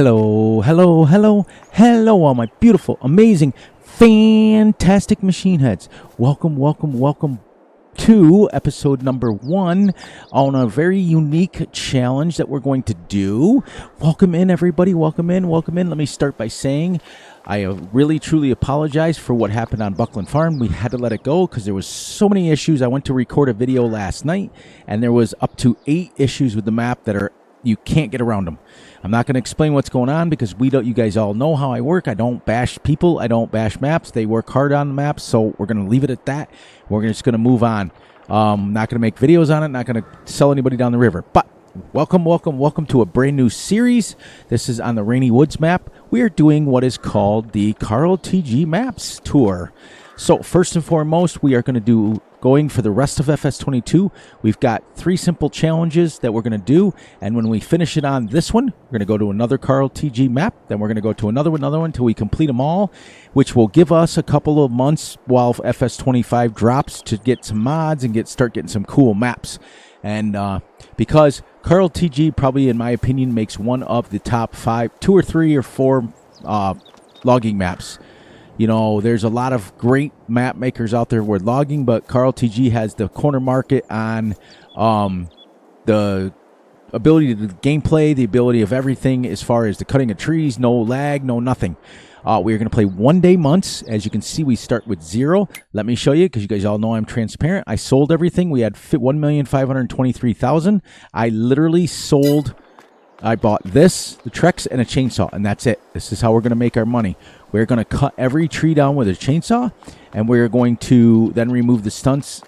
Hello, hello, hello, hello, all my beautiful, amazing, fantastic machine heads. Welcome to episode number 1 on a very unique challenge that we're going to do. Welcome in, everybody. Welcome in. Let me start by saying I really, truly apologize for what happened on Buckland Farm. We had to let it go because there was so many issues. I went to record a video last night, and there was up to 8 issues with the map that you can't get around them. I'm not going to explain what's going on because you guys all know how I work. I don't bash people. I don't bash maps. They work hard on the maps, so we're going to leave it at that. We're just going to move on. Not going to make videos on it. Not going to sell anybody down the river. But welcome to a brand new series. This is on the Rainy Woods map. We are doing what is called the Carl TG Maps Tour. So first and foremost, we are going for the rest of Fs22. We've got 3 simple challenges that we're going to do, and when we finish it on this one, we're going to go to another Carl TG map, then we're going to go to another one until we complete them all, which will give us a couple of months while Fs25 drops to get some mods and start getting some cool maps. And because Carl TG probably, in my opinion, makes one of the top 2 or 3 or 4 logging maps. You know, there's a lot of great map makers out there with logging, but Carl TG has the corner market on the ability to gameplay, the ability of everything as far as the cutting of trees, no lag, no nothing. We're going to play 1-day months. As you can see, we start with 0. Let me show you, because you guys all know I'm transparent. I sold everything. We had 1,523,000. I literally sold... I bought this, the Trex, and a chainsaw, and that's it. This is how we're going to make our money. We're going to cut every tree down with a chainsaw, and we're going to then remove the stumps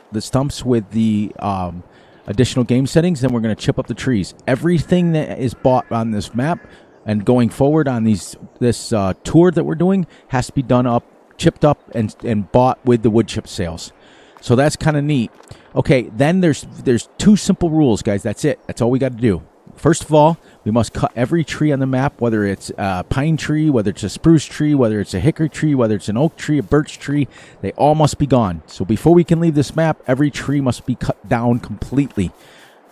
with the additional game settings. Then we're going to chip up the trees. Everything that is bought on this map and going forward on this tour that we're doing has to be done up, chipped up, and bought with the wood chip sales. So that's kind of neat. Okay, then there's 2 simple rules, guys. That's it. That's all we got to do. First of all, we must cut every tree on the map, whether it's a pine tree, whether it's a spruce tree, whether it's a hickory tree, whether it's an oak tree, a birch tree. They all must be gone. So before we can leave this map, every tree must be cut down completely,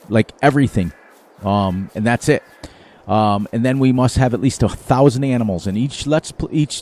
like everything. And that's it. And then we must have at least 1,000 animals. And each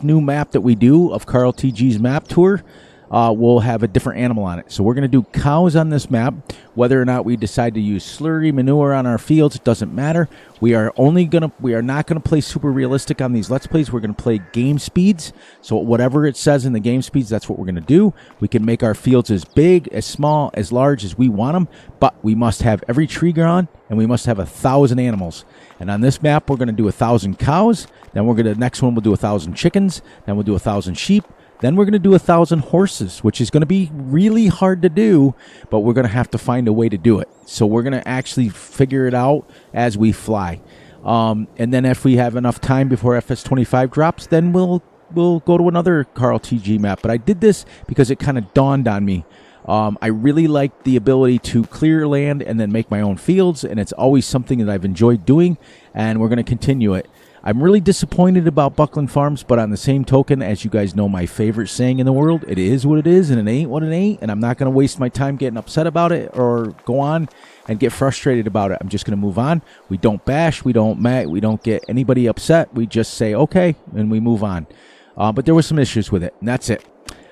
new map that we do of Carl TG's map tour, we'll have a different animal on it. So we're going to do cows on this map. Whether or not we decide to use slurry manure on our fields, it doesn't matter. We are not going to play super realistic on these Let's Plays. We're going to play game speeds. So whatever it says in the game speeds, that's what we're going to do. We can make our fields as big, as small, as large as we want them, but we must have every tree gone, and we must have 1,000 animals. And on this map, we're going to do 1,000 cows. Then next one we'll do 1,000 chickens. Then we'll do 1,000 sheep. Then we're going to do 1,000 horses, which is going to be really hard to do, but we're going to have to find a way to do it. So we're going to actually figure it out as we fly. And then if we have enough time before Fs25 drops, then we'll go to another Carl TG map. But I did this because it kind of dawned on me. I really like the ability to clear land and then make my own fields, and it's always something that I've enjoyed doing, and we're going to continue it. I'm really disappointed about Buckland Farms, but on the same token, as you guys know my favorite saying in the world, it is what it is, and it ain't what it ain't, and I'm not going to waste my time getting upset about it or go on and get frustrated about it. I'm just going to move on. We don't bash, we don't get anybody upset. We just say, okay, and we move on. But there were some issues with it, and that's it.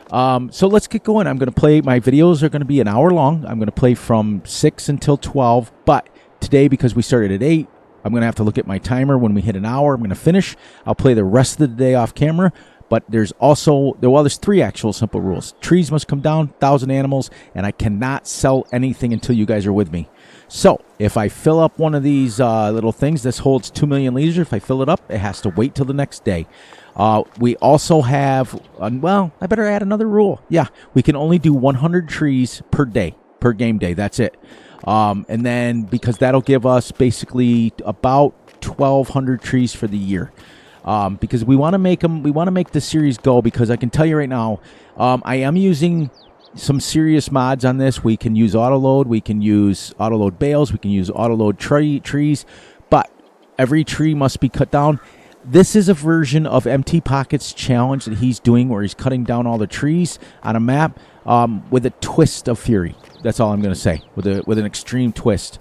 So let's get going. I'm going to play, my videos are going to be an hour long. I'm going to play from 6 until 12, but today, because we started at 8, I'm going to have to look at my timer. When we hit an hour, I'm going to finish. I'll play the rest of the day off camera. But there's 3 actual simple rules. Trees must come down, 1,000 animals, and I cannot sell anything until you guys are with me. So if I fill up one of these little things, this holds 2 million liters. If I fill it up, it has to wait till the next day. We also have, well, I better add another rule. Yeah, we can only do 100 trees per day, per game day. That's it. And then because that'll give us basically about 1,200 trees for the year. Because we want to make the series go, because I can tell you right now, I am using some serious mods on this. We can use autoload, we can use autoload bales, we can use autoload trees, but every tree must be cut down. This is a version of Empty Pockets challenge that he's doing, where he's cutting down all the trees on a map with a twist of fury. That's all I'm going to say, with an extreme twist.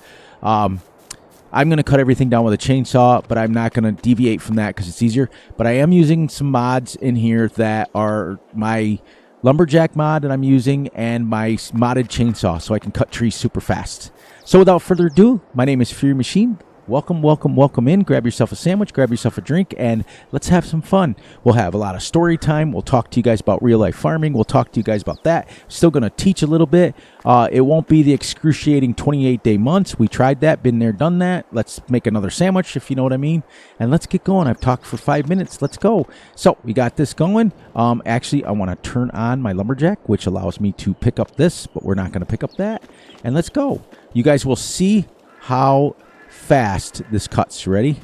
I'm going to cut everything down with a chainsaw, but I'm not going to deviate from that because it's easier. But I am using some mods in here that are my lumberjack mod that I'm using and my modded chainsaw, so I can cut trees super fast. So without further ado, my name is Fury Machine. Welcome, welcome, welcome in. Grab yourself a sandwich, grab yourself a drink, and let's have some fun. We'll have a lot of story time. We'll talk to you guys about real-life farming. We'll talk to you guys about that. Still going to teach a little bit. It won't be the excruciating 28-day months. We tried that, been there, done that. Let's make another sandwich, if you know what I mean. And let's get going. I've talked for 5 minutes. Let's go. So we got this going. Actually, I want to turn on my lumberjack, which allows me to pick up this, but we're not going to pick up that. And let's go. You guys will see how fast this cuts. Ready?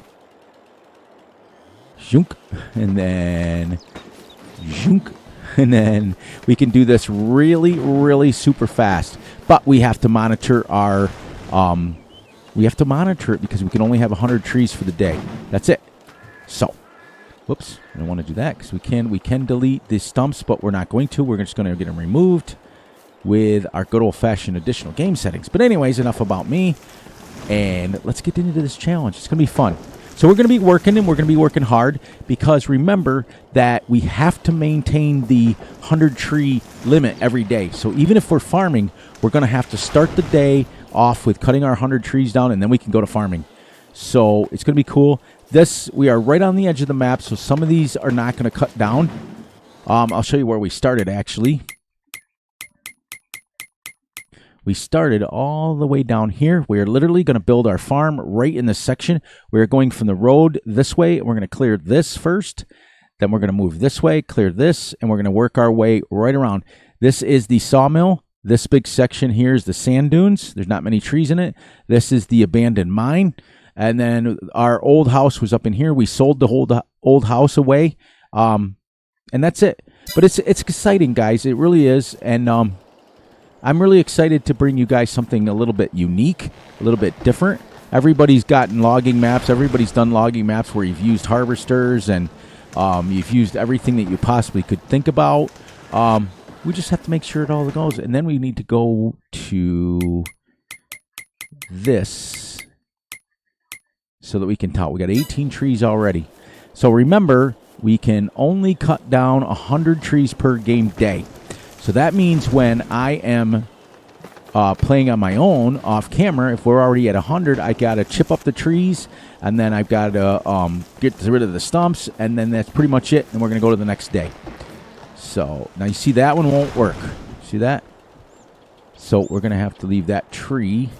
Zhunk. And then zhunk. And then we can do this really, really super fast. But we have to monitor our we have to monitor it because we can only have 100 trees for the day. That's it. So whoops, I don't want to do that because we can delete the stumps, but we're not going to. We're just going to get them removed with our good old-fashioned additional game settings. But anyways, enough about me. And let's get into this challenge. It's going to be fun. So we're going to be working, and we're going to be working hard because remember that we have to maintain the 100-tree limit every day. So even if we're farming, we're going to have to start the day off with cutting our 100 trees down, and then we can go to farming. So it's going to be cool. We are right on the edge of the map, so some of these are not going to cut down. I'll show you where we started, actually. We started all the way down here. We're literally going to build our farm right in this section. We're going from the road this way, and we're going to clear this first. Then we're going to move this way, clear this, and we're going to work our way right around. This is the sawmill. This big section here is the sand dunes. There's not many trees in it. This is the abandoned mine. And then our old house was up in here. We sold the whole old house away, and that's it. But it's exciting, guys. It really is, and I'm really excited to bring you guys something a little bit unique, a little bit different. Everybody's gotten logging maps. Everybody's done logging maps where you've used harvesters and you've used everything that you possibly could think about. We just have to make sure it all goes. And then we need to go to this so that we can tell. We got 18 trees already. So remember, we can only cut down 100 trees per game day. So that means when I am playing on my own off camera, if we're already at 100, I got to chip up the trees, and then I've got to get rid of the stumps, and then that's pretty much it, and we're going to go to the next day. So now you see that one won't work. See that? So we're going to have to leave that tree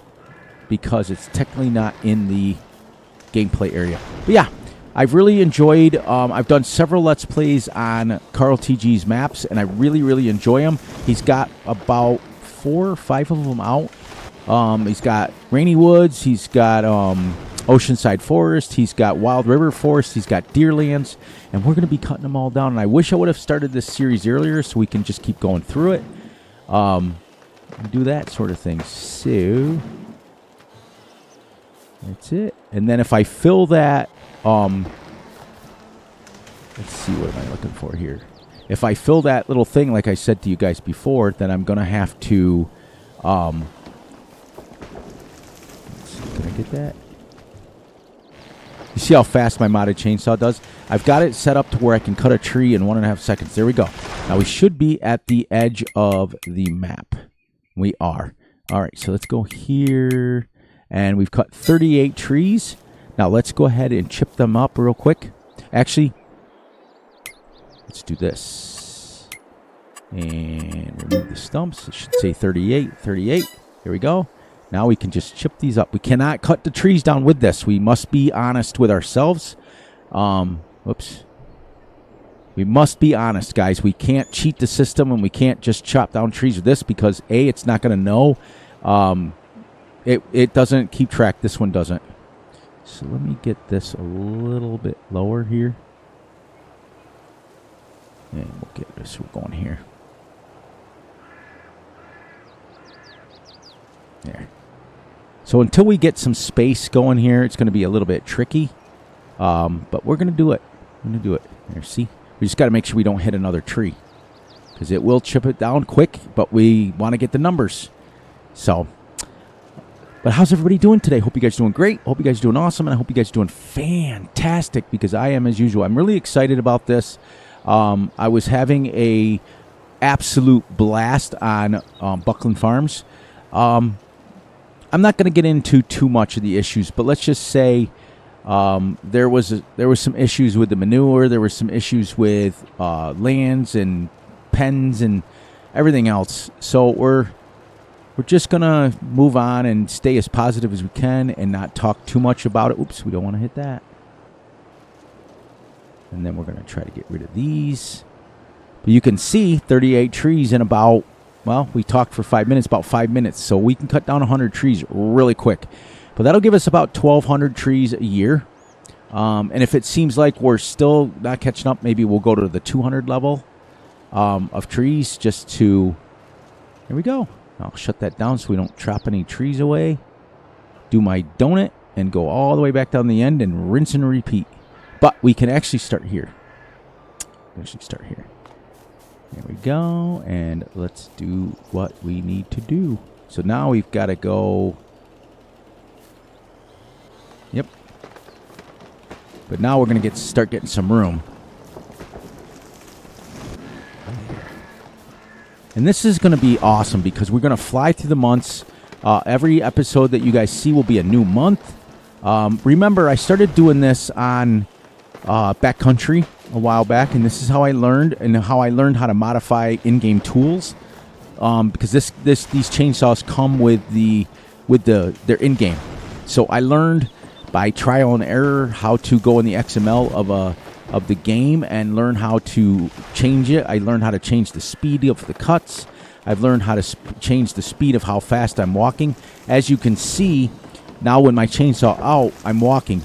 because it's technically not in the gameplay area. But yeah. I've really enjoyed, I've done several Let's Plays on Carl TG's maps, and I really, really enjoy them. He's got about 4 or 5 of them out. He's got Rainy Woods, he's got Oceanside Forest, he's got Wild River Forest, he's got Deerlands, and we're going to be cutting them all down. And I wish I would have started this series earlier so we can just keep going through it. Do that sort of thing. So that's it. And then if I fill that, let's see, what am I looking for here? If I fill that little thing, like I said to you guys before, then I'm going to have to, let's see, can I get that? You see how fast my modded chainsaw does? I've got it set up to where I can cut a tree in 1.5 seconds. There we go. Now we should be at the edge of the map. We are. All right, so let's go here. And we've cut 38 trees. Now let's go ahead and chip them up real quick. Actually, let's do this. And remove the stumps. It should say 38. 38. Here we go. Now we can just chip these up. We cannot cut the trees down with this. We must be honest with ourselves. Whoops. We must be honest, guys. We can't cheat the system, and we can't just chop down trees with this because, A, it's not going to know. It doesn't keep track. This one doesn't. So let me get this a little bit lower here. And we'll get this. We're going here. There. So until we get some space going here, it's going to be a little bit tricky. But we're going to do it. We're going to do it. There, see? We just got to make sure we don't hit another tree. Because it will chip it down quick, but we want to get the numbers. So But how's everybody doing today? Hope you guys are doing great. Hope you guys are doing awesome. And I hope you guys are doing fantastic, because I am as usual. I'm really excited about this. I was having a absolute blast on Buckland Farms. I'm not going to get into too much of the issues, but let's just say there was some issues with the manure. There were some issues with lands and pens and everything else. So we're just going to move on and stay as positive as we can and not talk too much about it. Oops, we don't want to hit that. And then we're going to try to get rid of these. But you can see 38 trees in about, well, we talked for 5 minutes, about 5 minutes. So we can cut down 100 trees really quick. But that'll give us about 1,200 trees a year. And if it seems like we're still not catching up, maybe we'll go to the 200 level of trees just to, there we go. I'll shut that down so we don't chop any trees away. Do my donut and go all the way back down the end and rinse and repeat. But we can actually start here. There we go. And let's do what we need to do. So now we've got to go. Yep. But now we're going to start getting some room. And this is going to be awesome because we're going to fly through the months. Every episode that you guys see will be a new month. Remember, I started doing this on Backcountry a while back, and this is how I learned, and how I learned how to modify in-game tools. Because these chainsaws come with their in-game. So I learned by trial and error how to go in the XML of the game and learn how to change it. I learned how to change the speed of the cuts. I've learned how to change the speed of how fast I'm walking. As you can see, now with my chainsaw out, I'm walking.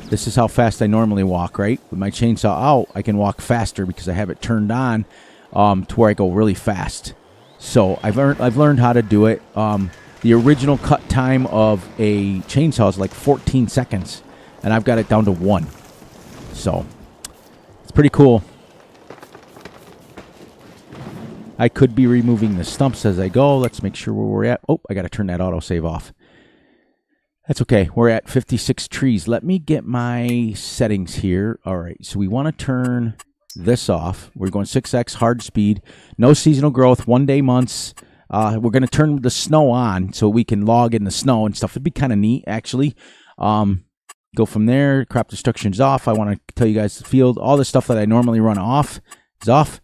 This is how fast I normally walk, right? With my chainsaw out, I can walk faster because I have it turned on to where I go really fast. So I've learned how to do it. The original cut time of a chainsaw is like 14 seconds, and I've got it down to 1. So it's pretty cool. I could be removing the stumps as I go. Let's make sure where we're at. Oh, I got to turn that autosave off. That's okay. We're at 56 trees. Let me get my settings here. All right, so we want to turn this off. We're going 6x hard speed. No seasonal growth, 1 day months. We're going to turn the snow on so we can log in the snow and stuff. It'd be kind of neat, actually. Go from there. Crop destruction's off. I want to tell you guys the field. All the stuff that I normally run off is off.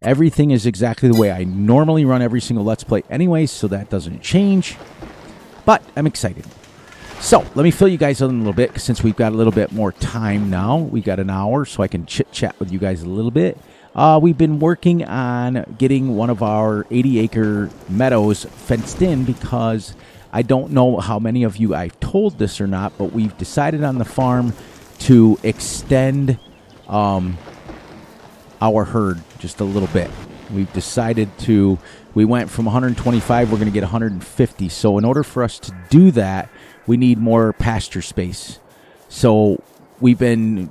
Everything is exactly the way I normally run every single Let's Play anyways, so that doesn't change. But I'm excited. So let me fill you guys in a little bit, since we've got a little bit more time now. We've got an hour, so I can chit-chat with you guys a little bit. We've been working on getting one of our 80-acre meadows fenced in, because I don't know how many of you I've told this or not, but we've decided on the farm to extend our herd just a little bit. We've decided to, we went from 125, we're going to get 150. So in order for us to do that, we need more pasture space. So we've been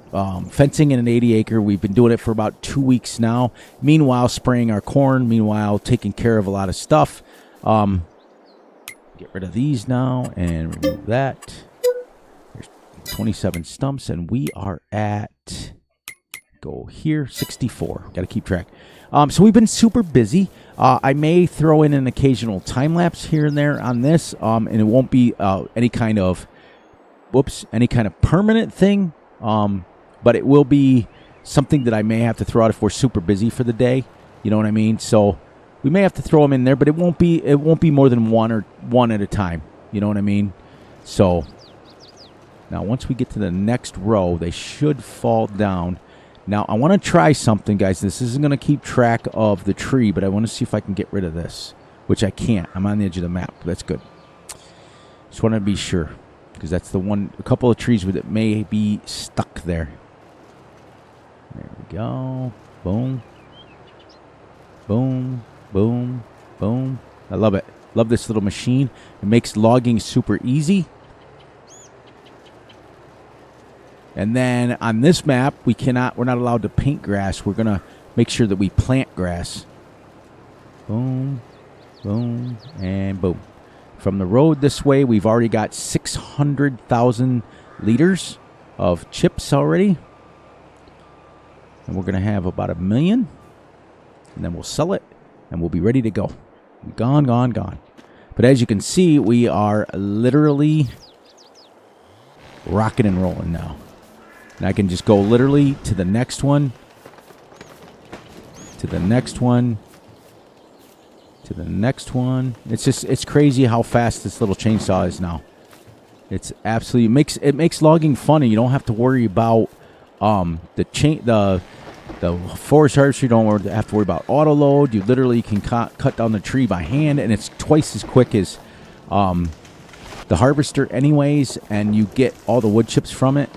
fencing in an 80-acre. We've been doing it for about 2 weeks now. Meanwhile, spraying our corn. Meanwhile, taking care of a lot of stuff. Get rid of these now and remove that. There's 27 stumps, and we are at, go here, 64. Got to keep track. So we've been super busy. I may throw in an occasional time lapse here and there on this, and it won't be any kind of permanent thing. But it will be something that I may have to throw out if we're super busy for the day. You know what I mean? So we may have to throw them in there, but it won't be more than one at a time. You know what I mean? So now once we get to the next row, they should fall down. Now, I want to try something, guys. This isn't going to keep track of the tree, but I want to see if I can get rid of this, which I can't. I'm on the edge of the map. That's good. Just want to be sure, because that's the one, a couple of trees that may be stuck there. There we go. Boom. Boom. Boom. Boom. I love it. Love this little machine. It makes logging super easy. And then on this map, we're not allowed to paint grass. We're going to make sure that we plant grass. Boom, boom, and boom. From the road this way, we've already got 600,000 liters of chips already. And we're going to have about 1 million. And then we'll sell it, and we'll be ready to go. Gone, gone, gone. But as you can see, we are literally rocking and rolling now. And I can just go literally to the next one, to the next one, to the next one. It's crazy how fast this little chainsaw is now. It's absolutely it makes logging funny. You don't have to worry about the forest harvester. You don't have to worry about auto load. You literally can cut down the tree by hand, and it's twice as quick as the harvester anyways, and you get all the wood chips from it.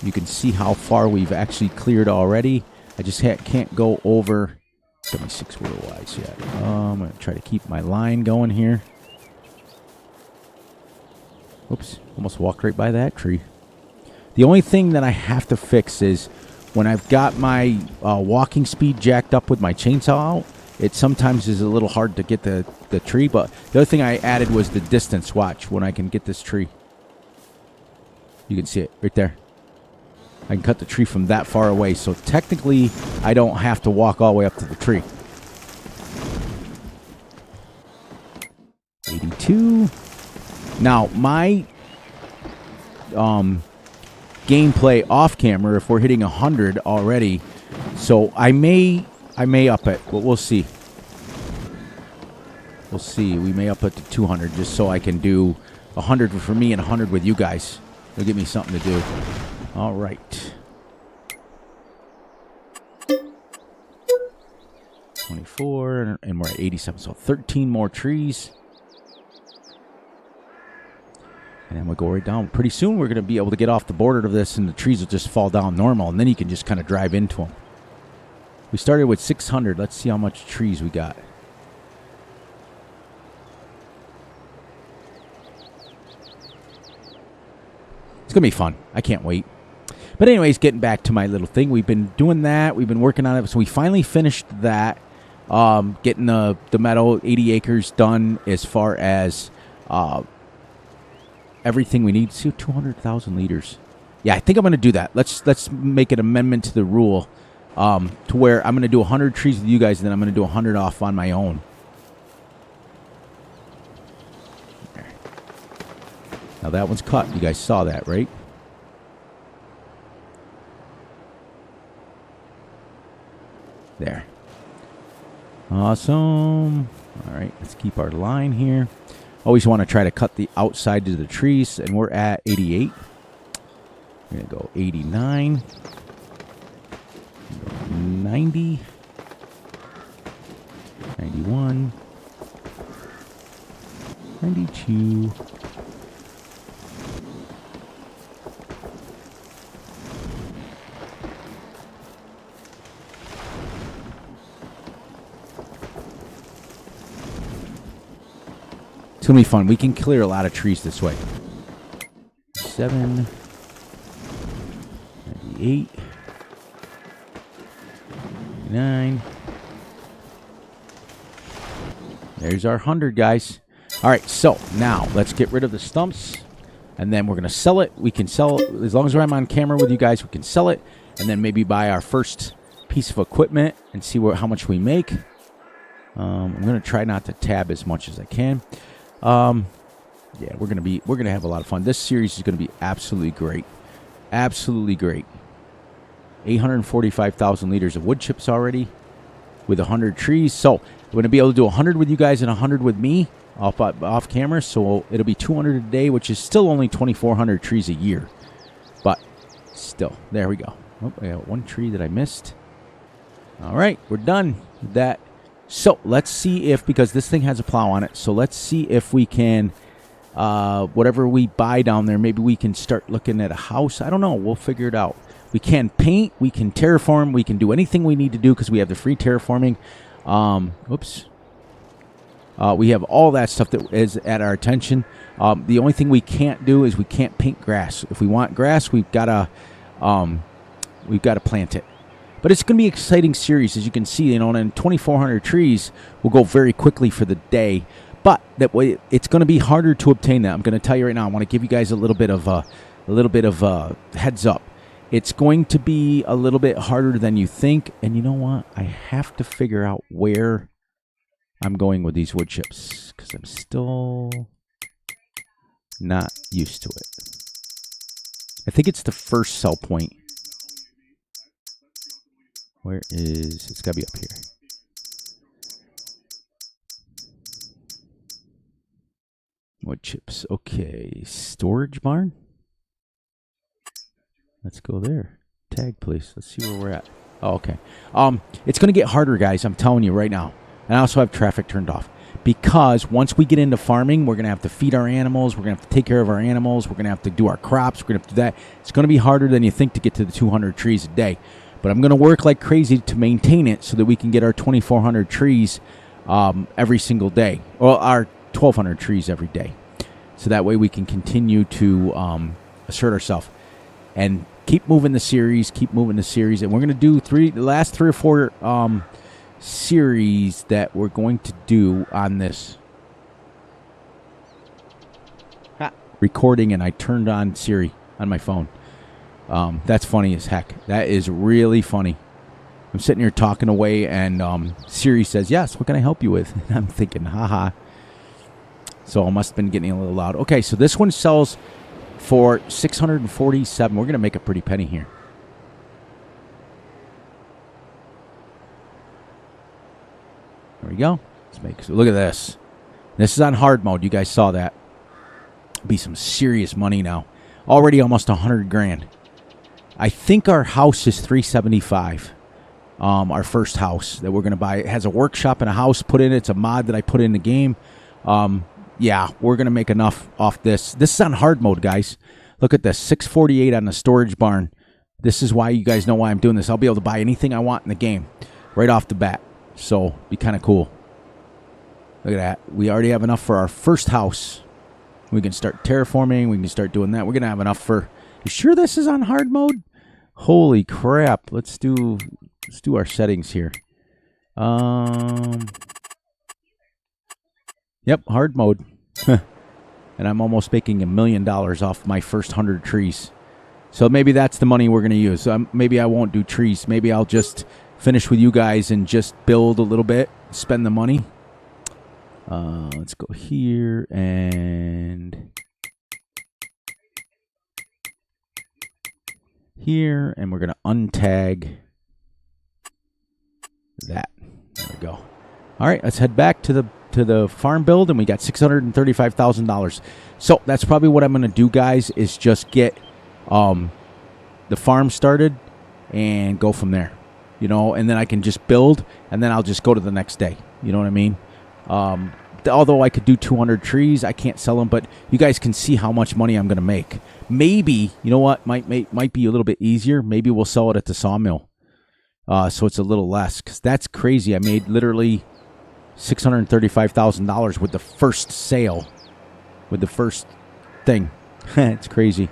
You can see how far we've actually cleared already. I just can't go over 76 wheel-wise yet. I'm going to try to keep my line going here. Oops, almost walked right by that tree. The only thing that I have to fix is when I've got my walking speed jacked up with my chainsaw out, it sometimes is a little hard to get the tree. But the other thing I added was the distance. Watch when I can get this tree. You can see it right there. I can cut the tree from that far away. So technically, I don't have to walk all the way up to the tree. 82. Now, my gameplay off camera, if we're hitting 100 already, so I may up it, but we'll see. We'll see. We may up it to 200 just so I can do 100 for me and 100 with you guys. It'll give me something to do. All right. 24, and we're at 87, so 13 more trees. And then we'll go right down. Pretty soon we're going to be able to get off the border of this, and the trees will just fall down normal, and then you can just kind of drive into them. We started with 600. Let's see how much trees we got. It's going to be fun. I can't wait. But anyways, getting back to my little thing. We've been doing that. We've been working on it. So we finally finished that. Getting the meadow, 80 acres done as far as everything we need. See, 200,000 liters. Yeah, I think I'm going to do that. Let's make an amendment to the rule to where I'm going to do 100 trees with you guys, and then I'm going to do 100 off on my own. There. Now that one's cut. You guys saw that, right? There. Awesome. All right, let's keep our line here. Always want to try to cut the outside to the trees, and we're at 88. We're going to go 89. 90. 91. 92. It's going to be fun. We can clear a lot of trees this way. 7, 98, 99. There's our 100, guys. All right, so now let's get rid of the stumps, and then we're going to sell it. We can sell it. As long as I'm on camera with you guys, we can sell it, and then maybe buy our first piece of equipment and see how much we make. I'm going to try not to tab as much as I can. Yeah, we're gonna have a lot of fun. This series is gonna be absolutely great, absolutely great. 845,000 liters of wood chips already, with 100 trees. So we're gonna be able to do 100 with you guys and 100 with me off camera. So it'll be 200 a day, which is still only 2,400 trees a year. But still, there we go. Oh, I got one tree that I missed. All right, we're done with that. So let's see if, because this thing has a plow on it, so let's see if we can, whatever we buy down there, maybe we can start looking at a house. I don't know. We'll figure it out. We can paint. We can terraform. We can do anything we need to do because we have the free terraforming. Oops. We have all that stuff that is at our attention. The only thing we can't do is we can't paint grass. If we want grass, we've got to plant it. But it's going to be an exciting series, as you can see. And 2,400 trees will go very quickly for the day. But that way, it's going to be harder to obtain that. I'm going to tell you right now. I want to give you guys a little bit of heads up. It's going to be a little bit harder than you think. And you know what? I have to figure out where I'm going with these wood chips because I'm still not used to it. I think it's the first sell point. Where is... It's got to be up here. Wood chips. Okay. Storage barn? Let's go there. Tag, please. Let's see where we're at. Oh, okay. It's going to get harder, guys. I'm telling you right now. And I also have traffic turned off. Because once we get into farming, we're going to have to feed our animals. We're going to have to take care of our animals. We're going to have to do our crops. We're going to have to do that. It's going to be harder than you think to get to the 200 trees a day. But I'm going to work like crazy to maintain it so that we can get our 2,400 trees every single day. Well, our 1,200 trees every day. So that way we can continue to assert ourselves. And keep moving the series, And we're going to do the last 3 or 4 series that we're going to do on this recording, and I turned on Siri on my phone. That's funny as heck. That is really funny. I'm sitting here talking away, and Siri says, yes, what can I help you with? And I'm thinking, haha. So I must have been getting a little loud. Okay, so this one sells for $647. We're going to make a pretty penny here. There we go. Let's make. So look at this. This is on hard mode. You guys saw that. Be some serious money now. Already almost 100 grand. I think our house is 375. Our first house that we're going to buy. It has a workshop and a house put in it. It's a mod that I put in the game. Yeah, we're going to make enough off this. This is on hard mode, guys. Look at this. 648 on the storage barn. This is why you guys know why I'm doing this. I'll be able to buy anything I want in the game right off the bat. So, be kind of cool. Look at that. We already have enough for our first house. We can start terraforming. We can start doing that. We're going to have enough for... You sure this is on hard mode? Holy crap. Let's do our settings here. Yep, hard mode. And I'm almost making $1 million off my first 100 trees. So maybe that's the money we're going to use. Maybe I won't do trees. Maybe I'll just finish with you guys and just build a little bit, spend the money. Let's go here and here, and we're going to untag that. There we go. All right, let's head back to the farm build, and we got $635,000. So that's probably what I'm going to do, guys, is just get the farm started and go from there, you know, and then I can just build, and then I'll just go to the next day. You know what I mean? Although I could do 200 trees, I can't sell them, but you guys can see how much money I'm going to make. Maybe, you know what, might be a little bit easier. Maybe we'll sell it at the sawmill, so it's a little less, because that's crazy. I made literally $635,000 with the first sale, with the first thing. It's crazy.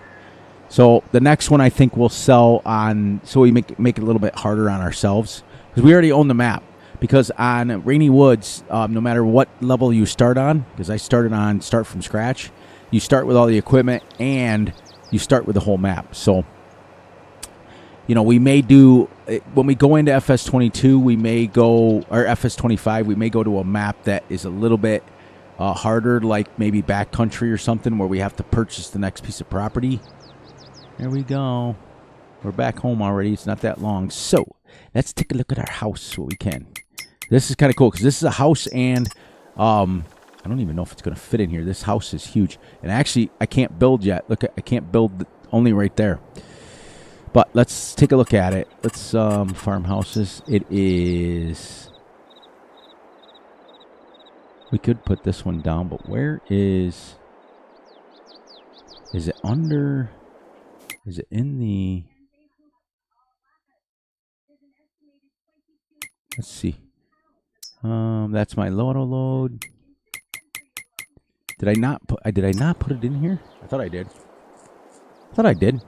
So the next one I think we'll sell on, so we make it a little bit harder on ourselves, because we already own the map. Because on Rainy Woods, no matter what level you start on, because I started on start from scratch, you start with all the equipment and you start with the whole map. So, you know, we may do, when we go into Fs22, we may go, or Fs25, we may go to a map that is a little bit harder, like maybe backcountry or something, where we have to purchase the next piece of property. There we go. We're back home already. It's not that long. So, let's take a look at our house where we can. This is kind of cool because this is a house, and I don't even know if it's going to fit in here. This house is huge. And actually, I can't build yet. Look, I can't build only right there. But let's take a look at it. Let's farmhouses. It is... We could put this one down, but where is... Is it under... Is it in the... Let's see. That's my auto load. Did I not put it in here? I thought I did. I thought I did.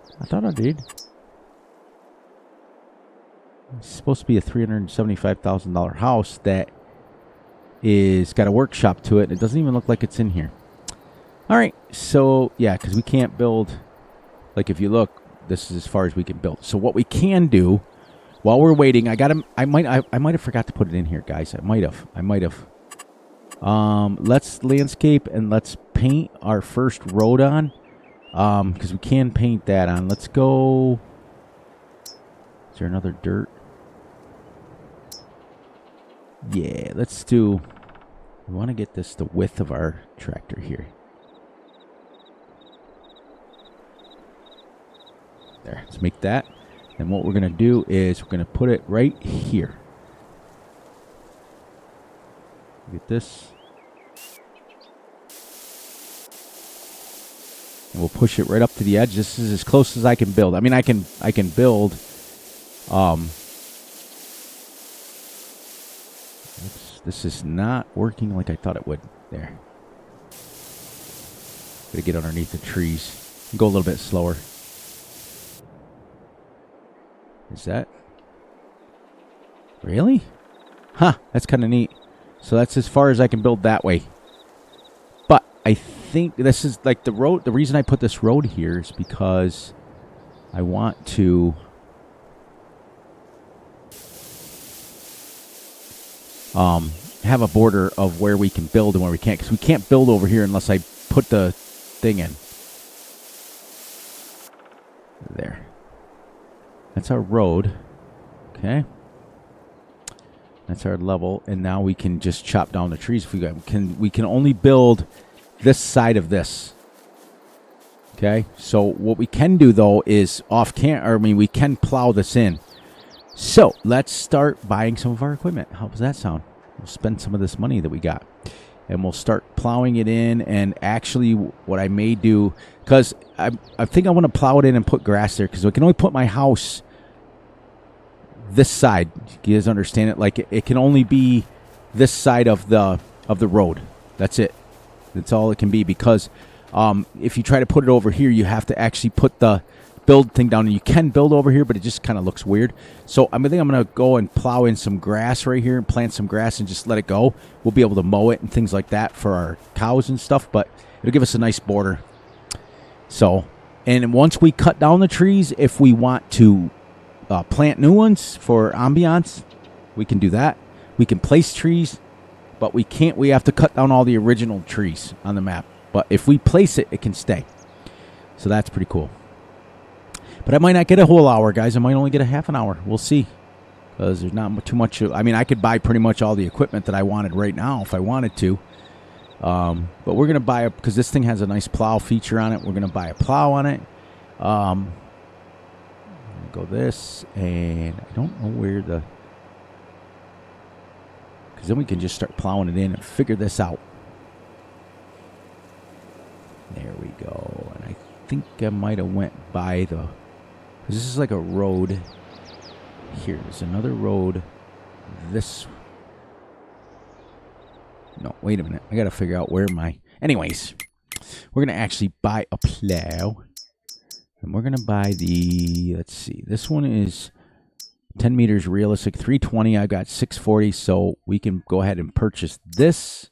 It's supposed to be a $375,000 house that is got a workshop to it. It doesn't even look like it's in here. All right, so yeah, because we can't build, like if you look, this is as far as we can build. So what we can do while we're waiting, I might have forgot to put it in here, guys. I might have. Let's landscape and let's paint our first road on, because we can paint that on. Let's go. Is there another dirt? Yeah, let's do. We want to get this the width of our tractor here. There, let's make that. And what we're going to do is we're going to put it right here. Get this. And we'll push it right up to the edge. This is as close as I can build. I mean, I can build. This is not working like I thought it would. There. Gotta get underneath the trees. Go a little bit slower. Is that? Really? Huh, that's kind of neat. So that's as far as I can build that way. But I think this is like the road. The reason I put this road here is because I want to have a border of where we can build and where we can't, because we can't build over here unless I put the thing in. There. That's our road. Okay. That's our level, and now we can just chop down the trees if we got. We can only build this side of this. Okay. So what we can do though is we can plow this in. So let's start buying some of our equipment. How does that sound? We'll spend some of this money that we got, and we'll start plowing it in. And actually, what I may do, because I think I want to plow it in and put grass there, because I can only put my house this side. You guys understand it? Like it can only be this side of the road. That's it. That's all it can be, because if you try to put it over here, you have to actually put the build thing down, and you can build over here, but it just kind of looks weird. So I think I'm going to go and plow in some grass right here and plant some grass and just let it go. We'll be able to mow it and things like that for our cows and stuff, but it'll give us a nice border. So, and once we cut down the trees, if we want to plant new ones for ambiance, we can do that. We can place trees, but we can't. We have to cut down all the original trees on the map. But if we place it, it can stay. So that's pretty cool. But I might not get a whole hour, guys. I might only get a half an hour. We'll see. Because there's not too much. I mean, I could buy pretty much all the equipment that I wanted right now if I wanted to. But we're going to buy because this thing has a nice plow feature on it. We're going to buy a plow on it. Go this. And I don't know where the... Because then we can just start plowing it in and figure this out. There we go. And I think I might have went by the... Because this is like a road. Here, there's another road. This... No, wait a minute. I got to figure out where my... Anyways, we're going to actually buy a plow. And we're going to buy the... Let's see. This one is 10 meters realistic. 320. I got 640. So we can go ahead and purchase this.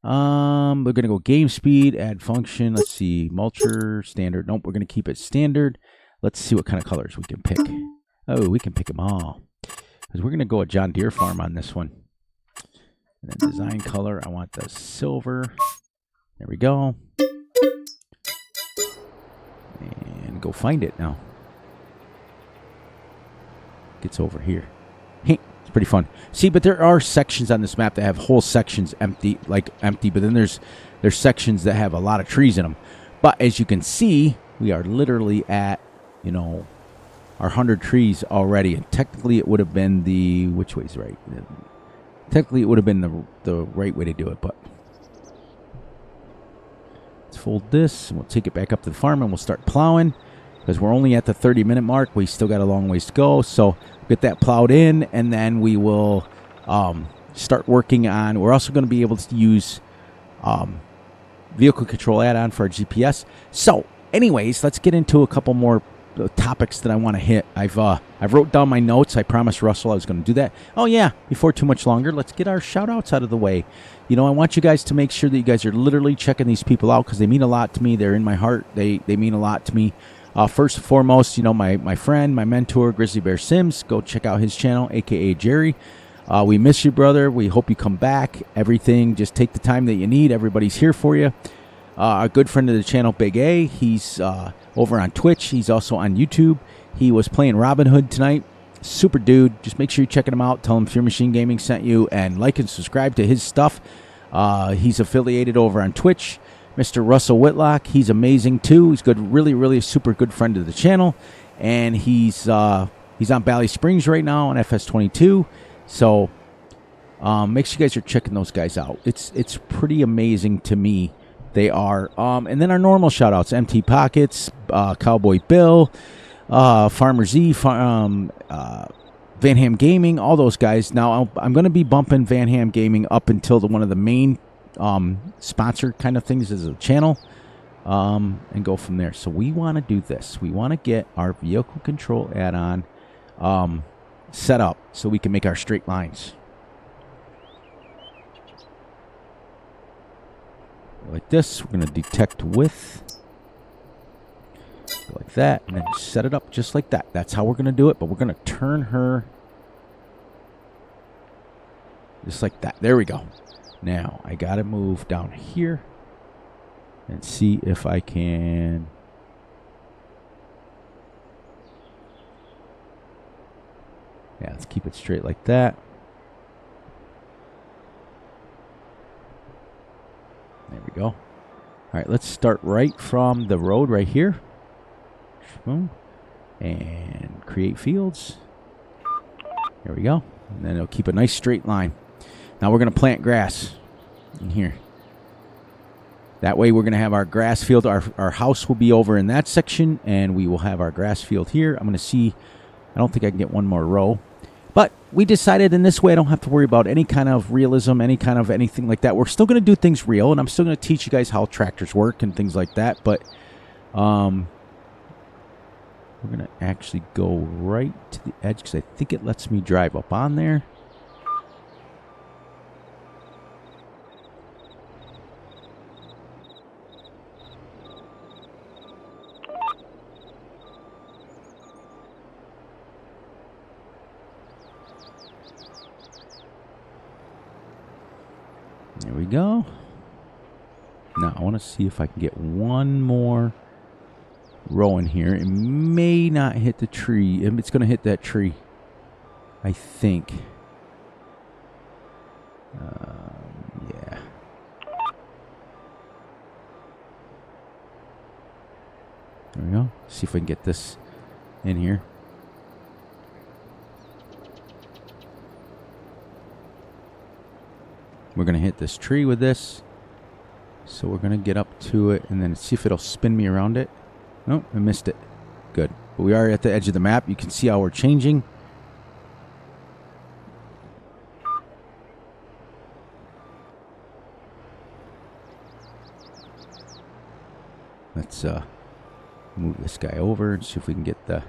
We're going to go game speed, add function. Let's see. Mulcher, standard. Nope, we're going to keep it standard. Let's see what kind of colors we can pick. Oh, we can pick them all. Because we're going to go a John Deere farm on this one. And then design color, I want the silver. There we go. And go find it now. Gets over here. Hey, it's pretty fun. See, but there are sections on this map that have whole sections empty, but then there's sections that have a lot of trees in them. But as you can see, we are literally at, our 100 trees already. And technically it would have been the, which way's right? Technically it would have been the right way to do it, but let's fold this and we'll take it back up to the farm and we'll start plowing because we're only at the 30-minute mark. We still got a long ways to go. So get that plowed in and then we will start working on, we're also going to be able to use vehicle control add-on for our GPS. So anyways, let's get into a couple more the topics that I want to hit. I've wrote down my notes. I promised Russell I was going to do that. Oh yeah, before too much longer, let's get our shout outs out of the way. You know, I want you guys to make sure that you guys are literally checking these people out because they mean a lot to me. They're in my heart. They mean a lot to me. First and foremost, you know, my friend, my mentor, Grizzly Bear Sims. Go check out his channel, aka Jerry. We miss you, brother. We hope you come back. Everything, just take the time that you need. Everybody's here for you. A good friend of the channel, Big A. He's over on Twitch. He's also on YouTube. He was playing Robin Hood tonight. Super dude. Just make sure you're checking him out. Tell him Fear Machine Gaming sent you, and like and subscribe to his stuff. He's affiliated over on Twitch. Mr. Russell Whitlock, he's amazing too. He's good, really super good friend of the channel, and he's on Valley Springs right now on Fs22. So make sure you guys are checking those guys out. It's pretty amazing to me. They are. And then our normal shout outs, MT Pockets, Cowboy Bill, Farmer Z, Van Ham Gaming, all those guys. Now I'm going to be bumping Van Ham Gaming up until one of the main sponsor kind of things as a channel, and go from there. So we want to do this. We want to get our vehicle control add-on set up so we can make our straight lines. Like this. We're going to detect width. Go like that, and then set it up just like that. That's how we're going to do it, but we're going to turn her just like that. There we go. Now, I got to move down here and see if I can... Yeah, let's keep it straight like that. There we go. All right, let's start right from the road right here. Boom. And create fields. There we go. And then it'll keep a nice straight line. Now we're going to plant grass in here. That way we're going to have our grass field. Our house will be over in that section, and we will have our grass field here. I'm going to see. I don't think I can get one more row. But we decided in this way I don't have to worry about any kind of realism, any kind of anything like that. We're still going to do things real, and I'm still going to teach you guys how tractors work and things like that. But we're going to actually go right to the edge because I think it lets me drive up on there. There we go. Now I want to see if I can get one more row in here. It may not hit the tree. It's going to hit that tree, I think. Yeah. There we go. See if I can get this in here. We're going to hit this tree with this. So we're going to get up to it and then see if it'll spin me around it. Nope, I missed it. Good. But we are at the edge of the map. You can see how we're changing. Let's move this guy over and see if we can get the...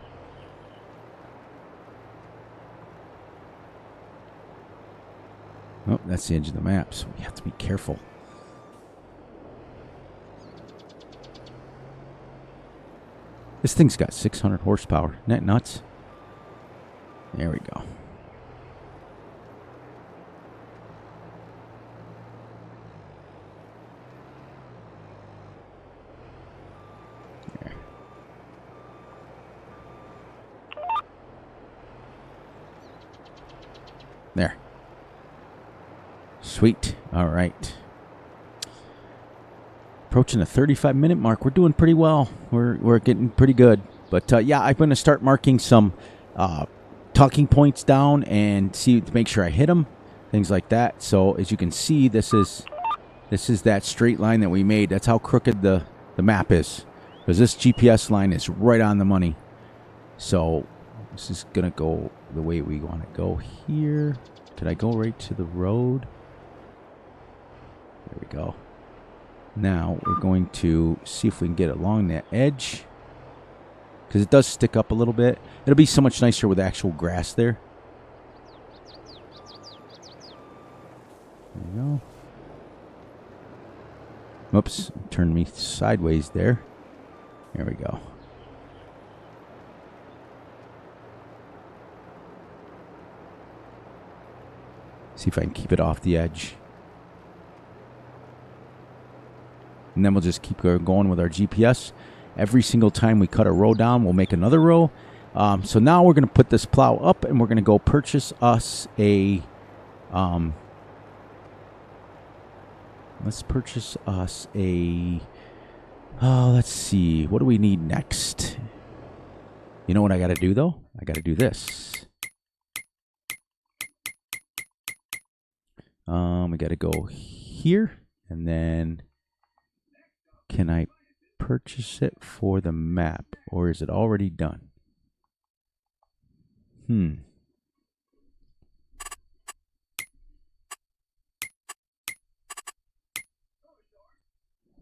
Oh, that's the edge of the map, so we have to be careful. This thing's got 600 horsepower. Isn't that nuts? There we go. There. There. Sweet. All right. Approaching the 35-minute mark. We're doing pretty well. We're getting pretty good. But yeah, I'm going to start marking some talking points down and see to make sure I hit them, things like that. So as you can see, this is that straight line that we made. That's how crooked the map is, because this GPS line is right on the money. So this is going to go the way we want to go here. Did I go right to the road? There we go. Now we're going to see if we can get along that edge. because it does stick up a little bit. It'll be so much nicer with actual grass there. There we go. Oops, turned me sideways there. There we go. See if I can keep it off the edge. And then we'll just keep going with our GPS. Every single time we cut a row down, we'll make another row. So now we're going to put this plow up, and we're going to go purchase us a... let's purchase us a... let's see. What do we need next? You know what I got to do, though? I got to do this. We got to go here, and then can I purchase it for the map, or is it already done?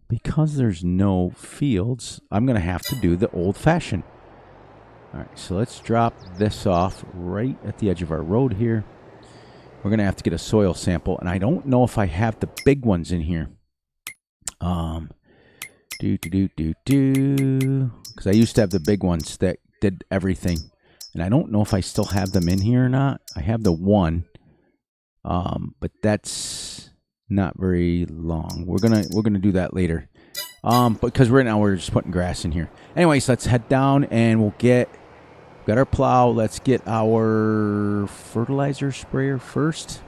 Because there's no fields, I'm going to have to do the old-fashioned. All right, so let's drop this off right at the edge of our road here. We're going to have to get a soil sample, and I don't know if I have the big ones in here. Because I used to have the big ones that did everything, and I don't know if I still have them in here or not. I have the one, but that's not very long. We're gonna do that later, because right now we're just putting grass in here. Anyways, let's head down, and we'll got our plow. Let's get our fertilizer sprayer first.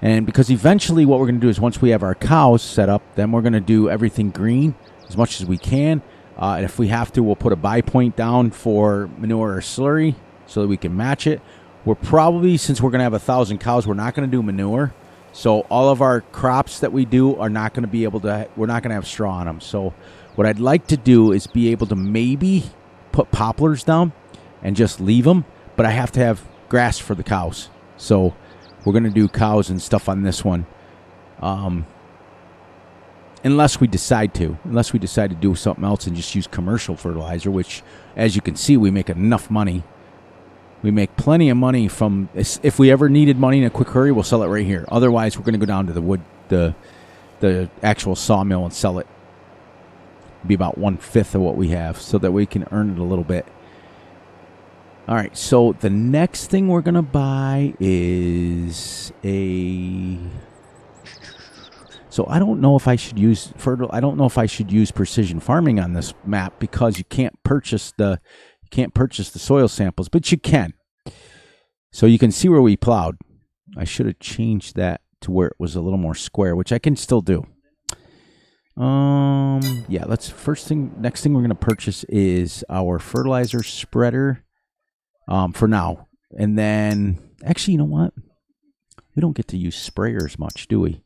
And because eventually what we're going to do is once we have our cows set up, then we're going to do everything green as much as we can. And if we have to, we'll put a buy point down for manure or slurry so that we can match it. We're probably, since we're going to have 1,000 cows, we're not going to do manure. So all of our crops that we do are not going to be able to, we're not going to have straw on them. So what I'd like to do is be able to maybe put poplars down and just leave them, but I have to have grass for the cows. So we're going to do cows and stuff on this one. Unless we decide to do something else and just use commercial fertilizer, which, as you can see, we make enough money. We make plenty of money from, if we ever needed money in a quick hurry, we'll sell it right here. Otherwise, we're going to go down to the wood, the actual sawmill and sell it. It'll be about 1/5 of what we have so that we can earn it a little bit. All right, so the next thing we're going to buy is a... So I don't know if I should use precision farming on this map because you can't purchase the soil samples, but you can. So you can see where we plowed. I should have changed that to where it was a little more square, which I can still do. Yeah, next thing we're going to purchase is our fertilizer spreader. For now. And then, actually, you know what? We don't get to use sprayers much, do we?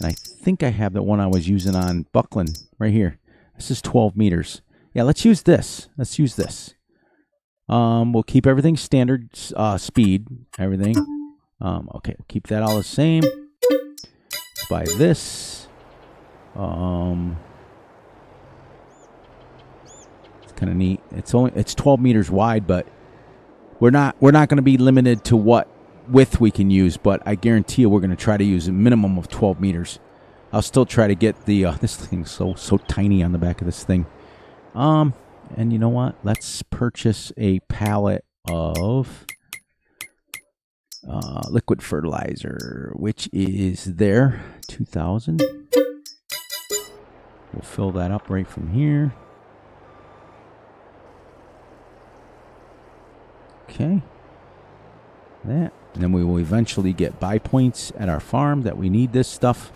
And I think I have the one I was using on Buckland right here. This is 12 meters. Yeah, let's use this. We'll keep everything standard speed, everything. Okay, we'll keep that all the same. Let's buy this. It's kind of neat. It's 12 meters wide, but we're not going to be limited to what width we can use, but I guarantee you we're going to try to use a minimum of 12 meters. I'll still try to get the this thing's so tiny on the back of this thing. And you know what? Let's purchase a pallet of liquid fertilizer, which is there, 2,000. We'll fill that up right from here. Okay, that, and then we will eventually get buy points at our farm that we need this stuff.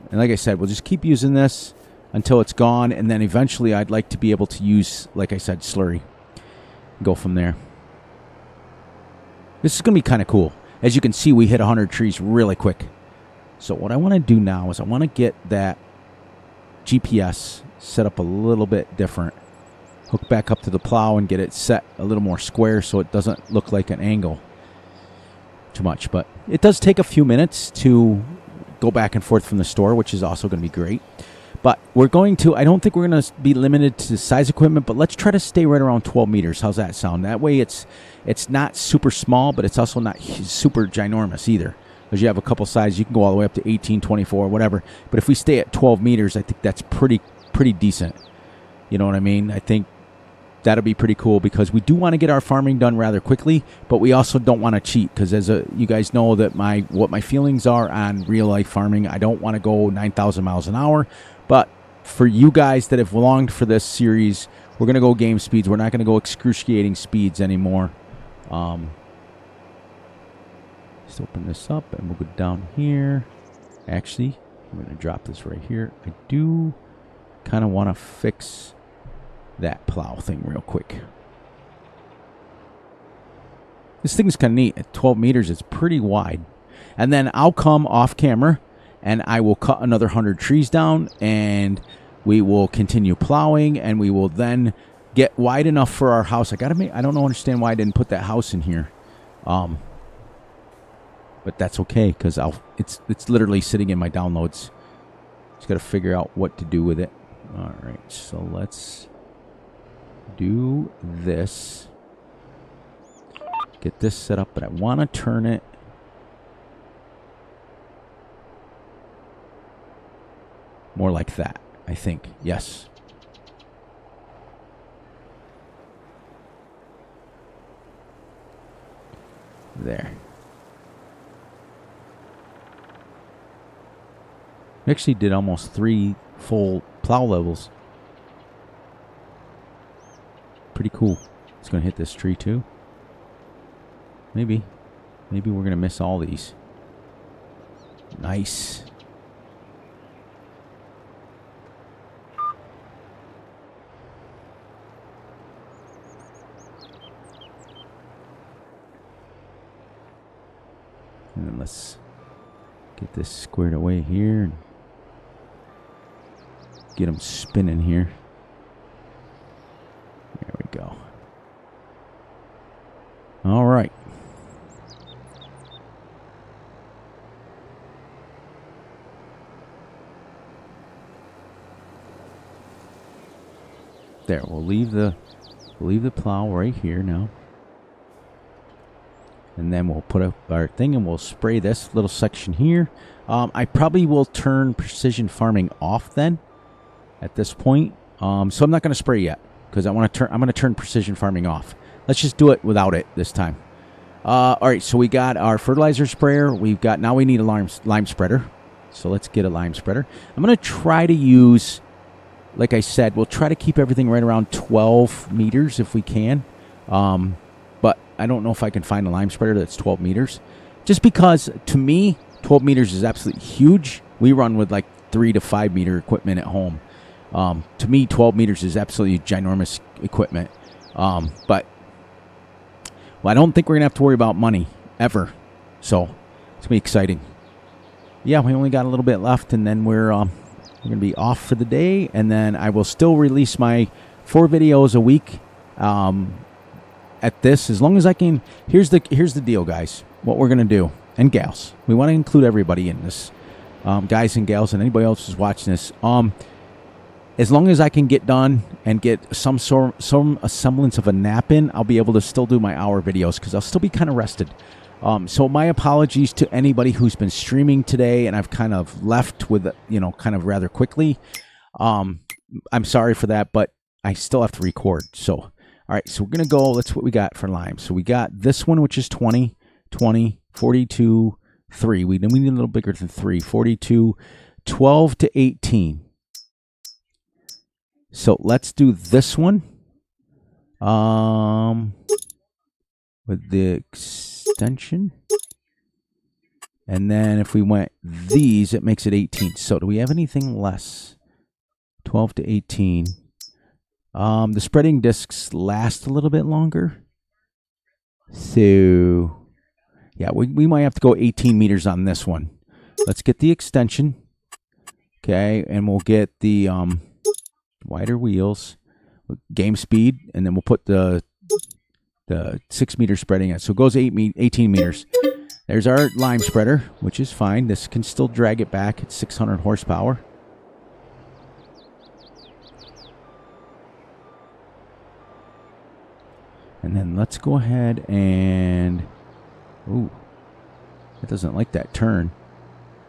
And like I said, we'll just keep using this until it's gone, and then eventually I'd like to be able to use, like I said, slurry. Go from there. This is going to be kind of cool. As you can see, we hit 100 trees really quick. So what I want to do now is I want to get that GPS set up a little bit different. Hook back up to the plow and get it set a little more square so it doesn't look like an angle too much. But it does take a few minutes to go back and forth from the store, which is also going to be great. But we're going to, I don't think we're going to be limited to size equipment, but let's try to stay right around 12 meters. How's that sound? That way it's not super small, but it's also not super ginormous either. Because you have a couple sizes, you can go all the way up to 18, 24, whatever. But if we stay at 12 meters, I think that's pretty decent. You know what I mean? I think that'll be pretty cool because we do want to get our farming done rather quickly, but we also don't want to cheat because you guys know that what my feelings are on real life farming. I don't want to go 9,000 miles an hour, but for you guys that have longed for this series, we're going to go game speeds. We're not going to go excruciating speeds anymore. Let's open this up and we'll go down here. Actually, I'm going to drop this right here. I do kind of want to fix that plow thing real quick. This thing's kind of neat. At 12 meters, it's pretty wide. And then I'll come off camera and I will cut another 100 trees down and we will continue plowing and we will then get wide enough for our house. I don't understand why I didn't put that house in here. But that's okay because it's literally sitting in my downloads. Just got to figure out what to do with it. All right, so let's do this. Get this set up, but I want to turn it more like that, I think. Yes. There. We actually did almost 3 full plow levels. Pretty cool. It's going to hit this tree too. Maybe we're going to miss all these. Nice. And then let's get this squared away here and get them spinning here. There we go. All right. There, we'll leave the plow right here now. And then we'll put up our thing and we'll spray this little section here. I probably will turn precision farming off then at this point. So I'm not going to spray yet because I'm going to turn precision farming off. Let's just do it without it this time. All right, so we got our fertilizer sprayer. Now we need a lime spreader. So let's get a lime spreader. I'm going to try to use, like I said, we'll try to keep everything right around 12 meters if we can. But I don't know if I can find a lime spreader that's 12 meters. Just because, to me, 12 meters is absolutely huge. We run with like 3 to 5 meter equipment at home. To me, 12 meters is absolutely ginormous equipment. But I don't think we're going to have to worry about money, ever. So, it's going to be exciting. Yeah, we only got a little bit left, and then we're going to be off for the day. And then I will still release my 4 videos a week at this, as long as I can. Here's the deal, guys. What we're going to do, and gals. We want to include everybody in this. Guys and gals and anybody else who's watching this. As long as I can get done and get some semblance of a nap in, I'll be able to still do my hour videos because I'll still be kind of rested. So my apologies to anybody who's been streaming today and I've kind of left with, kind of rather quickly. I'm sorry for that, but I still have to record. So, all right, so we're going to go. That's what we got for lime. So we got this one, which is 20, 20, 42, 3. We need a little bigger than 3. 42, 12 to 18. So let's do this one with the extension. And then if we went these, it makes it 18. So do we have anything less? 12 to 18. The spreading discs last a little bit longer. So, yeah, we might have to go 18 meters on this one. Let's get the extension. Okay, and we'll get the wider wheels, game speed, and then we'll put the 6 meter spreading in. So it goes 18 meters. There's our lime spreader, which is fine. This can still drag it back. It's 600 horsepower. And then let's go ahead and... Ooh, it doesn't like that turn.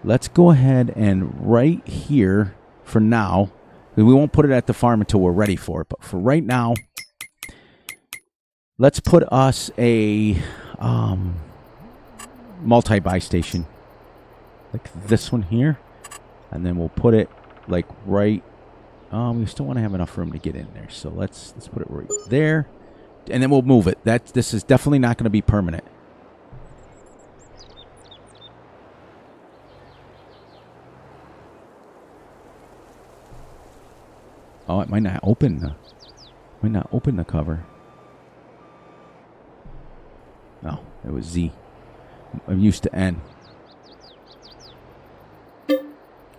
Let's go ahead and right here for now, we won't put it at the farm until we're ready for it, but for right now, let's put us a multi-buy station. Like this one here. And then we'll put it like right... we still want to have enough room to get in there. So let's put it right there. And then we'll move it. This is definitely not going to be permanent. Oh, it might not open the cover. No, it was Z. I'm used to N.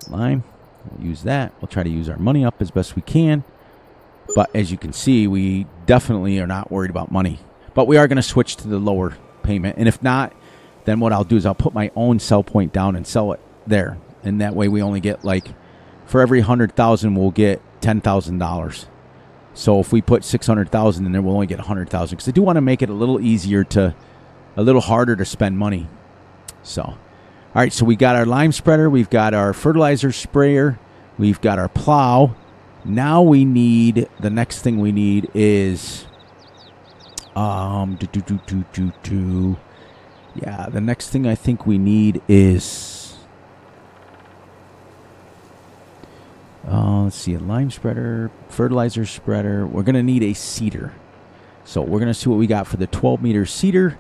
Lime. We'll use that. We'll try to use our money up as best we can. But as you can see, we definitely are not worried about money. But we are going to switch to the lower payment. And if not, then what I'll do is I'll put my own sell point down and sell it there. And that way we only get like, for every 100,000, we'll get $10,000. So if we put 600,000 in there, we'll only get 100,000. Because I do want to make it a little easier a little harder to spend money. So, all right, so we got our lime spreader. We've got our fertilizer sprayer. We've got our plow. Now we need, the next thing we need is, yeah, the next thing I think we need is, let's see, a lime spreader, fertilizer spreader. We're going to need a seeder. So we're going to see what we got for the 12-meter seeder.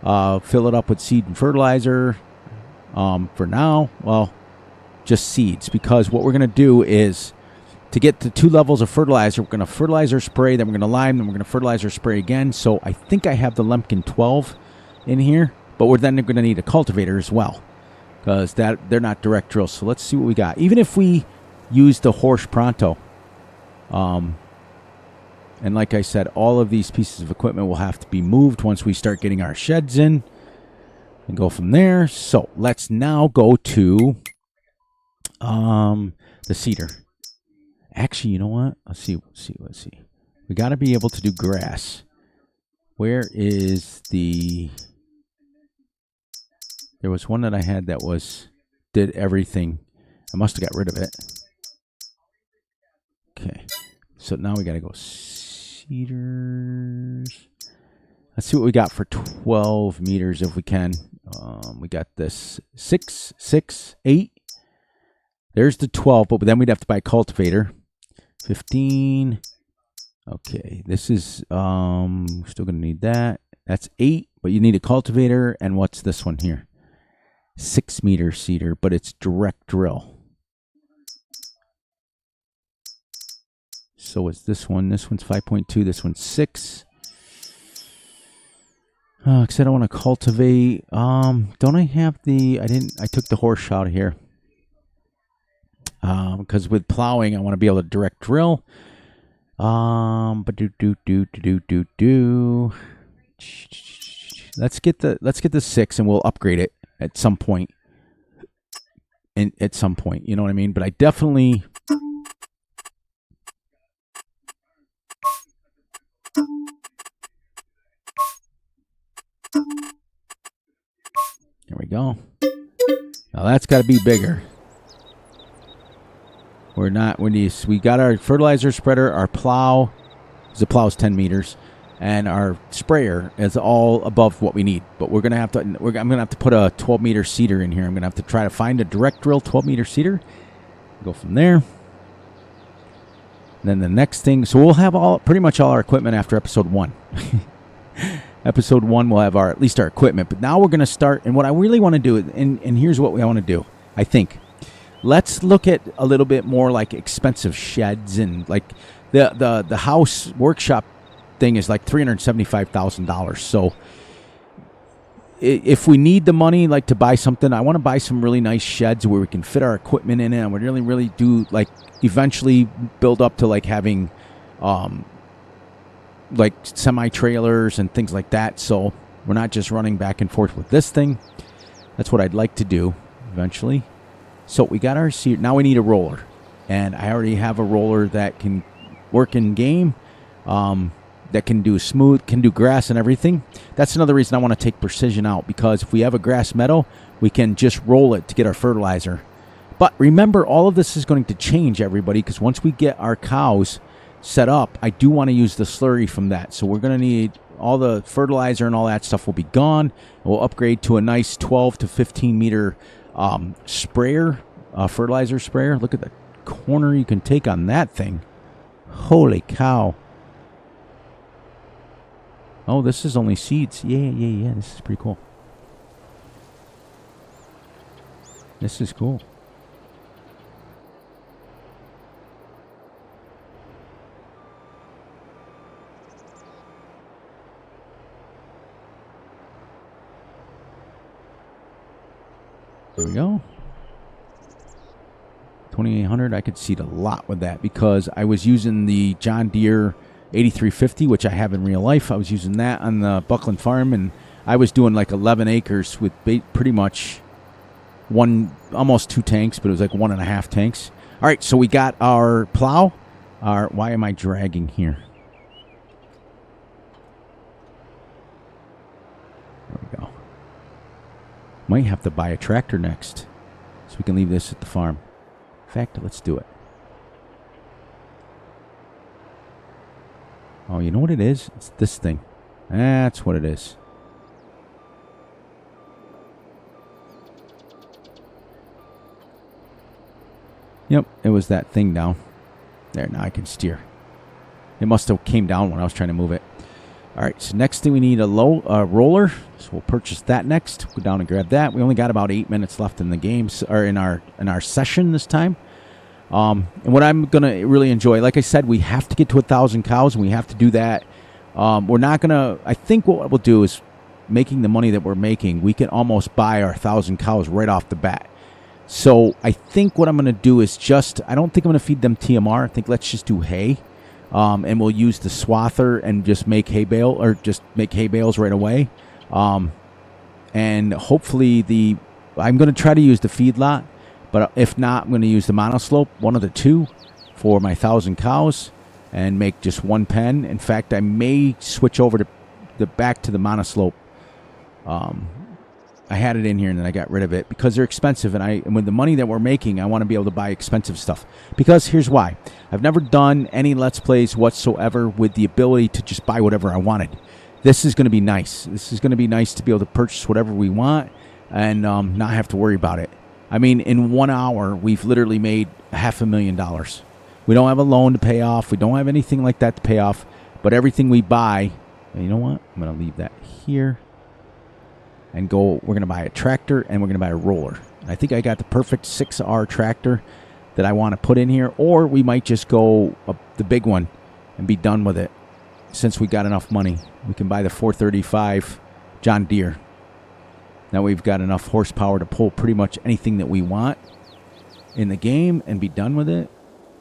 Fill it up with seed and fertilizer. For now, well, just seeds, because what we're going to do is, to get to 2 levels of fertilizer, we're going to fertilizer spray, then we're going to lime, then we're going to fertilizer spray again. So I think I have the Lemkin 12 in here, but we're then going to need a cultivator as well, because they're not direct drills. So let's see what we got. Even if we use the Horse Pronto, and like I said, all of these pieces of equipment will have to be moved once we start getting our sheds in, and go from there. So let's now go to the seeder. Actually, you know what? Let's see. We got to be able to do grass. Where is the... There was one that I had that did everything. I must have got rid of it. Okay. So now we got to go seeders. Let's see what we got for 12 meters if we can. We got this 6, 6, 8. There's the 12, but then we'd have to buy a cultivator. 15. Okay, this is still gonna need that. That's 8, but you need a cultivator. And what's this one here? 6-meter seeder, but it's direct drill. So is this one? This one's 5.2. This one's 6. Because I don't want to cultivate. Don't I have the? I took the horse out of here. Because with plowing, I want to be able to direct drill. But let's get the 6, and we'll upgrade it at some point. And at some point, you know what I mean. But I definitely. There we go. Now that's got to be bigger. We got our fertilizer spreader, our plow. The plow is 10 meters, and our sprayer is all above what we need. But we're gonna have to. I'm gonna have to put a 12-meter seeder in here. I'm gonna have to try to find a direct drill 12-meter seeder. Go from there. And then the next thing. So we'll have pretty much all our equipment after episode 1. Episode 1, we'll have at least our equipment. But now we're gonna start. And what I really want to do, and here's what I want to do. I think. Let's look at a little bit more like expensive sheds, and like the house workshop thing is like $375,000. So if we need the money, like to buy something, I want to buy some really nice sheds where we can fit our equipment in it, and we really do like eventually build up to like having like semi trailers and things like that. So we're not just running back and forth with this thing. That's what I'd like to do eventually. So we got our seeder. Now we need a roller. And I already have a roller that can work in game. that can do smooth, can do grass and everything. That's another reason I want to take precision out, because if we have a grass meadow, we can just roll it to get our fertilizer. But remember, all of this is going to change, everybody, because once we get our cows set up, I do want to use the slurry from that. So we're going to need all the fertilizer and all that stuff will be gone. We'll upgrade to a nice 12 to 15 meter sprayer, fertilizer sprayer. Look at the corner you can take on that thing. Holy cow. Oh, this is only seeds. Yeah. This is pretty cool. This is cool. There we go. 2800. I could seed a lot with that because I was using the John Deere 8350, which I have in real life. I was using that on the Buckland farm, and I was doing like 11 acres with pretty much almost 2 tanks, but it was like 1.5 tanks. All right, so we got our plow. Why am I dragging here? There we go. Might have to buy a tractor next, so we can leave this at the farm. In fact, let's do it. Oh, you know what it is? It's this thing. That's what it is. Yep, it was that thing down. There, now I can steer. It must have came down when I was trying to move it. All right, so next thing we need a roller. So we'll purchase that next. Go down and grab that. We only got about 8 minutes left in the games, or in our session this time. And what I'm gonna really enjoy, like I said, we have to get to 1,000 cows, and we have to do that. We're not gonna. I think what we'll do is, making the money that we're making, we can almost buy our 1,000 cows right off the bat. So I think what I'm gonna do is just. I don't think I'm gonna feed them TMR. I think let's just do hay. And we'll use the swather and just make hay bale, or just make hay bales right away. And hopefully I'm going to try to use the feedlot, but if not, I'm going to use the monoslope, one of the two, for my 1,000 cows, and make just one pen. In fact, I may switch over to back to the monoslope. I had it in here and then I got rid of it because they're expensive, and with the money that we're making, I want to be able to buy expensive stuff. Because here's why. I've never done any Let's Plays whatsoever with the ability to just buy whatever I wanted. This is going to be nice. This is going to be nice to be able to purchase whatever we want and not have to worry about it. I mean, in 1 hour, we've literally made $500,000. We don't have a loan to pay off. We don't have anything like that to pay off. But everything we buy, and you know what? I'm going to leave that here. And we're going to buy a tractor, and we're going to buy a roller. And I think I got the perfect 6R tractor that I want to put in here. Or we might just go the big one and be done with it. Since we got enough money, we can buy the 435 John Deere. Now we've got enough horsepower to pull pretty much anything that we want in the game and be done with it.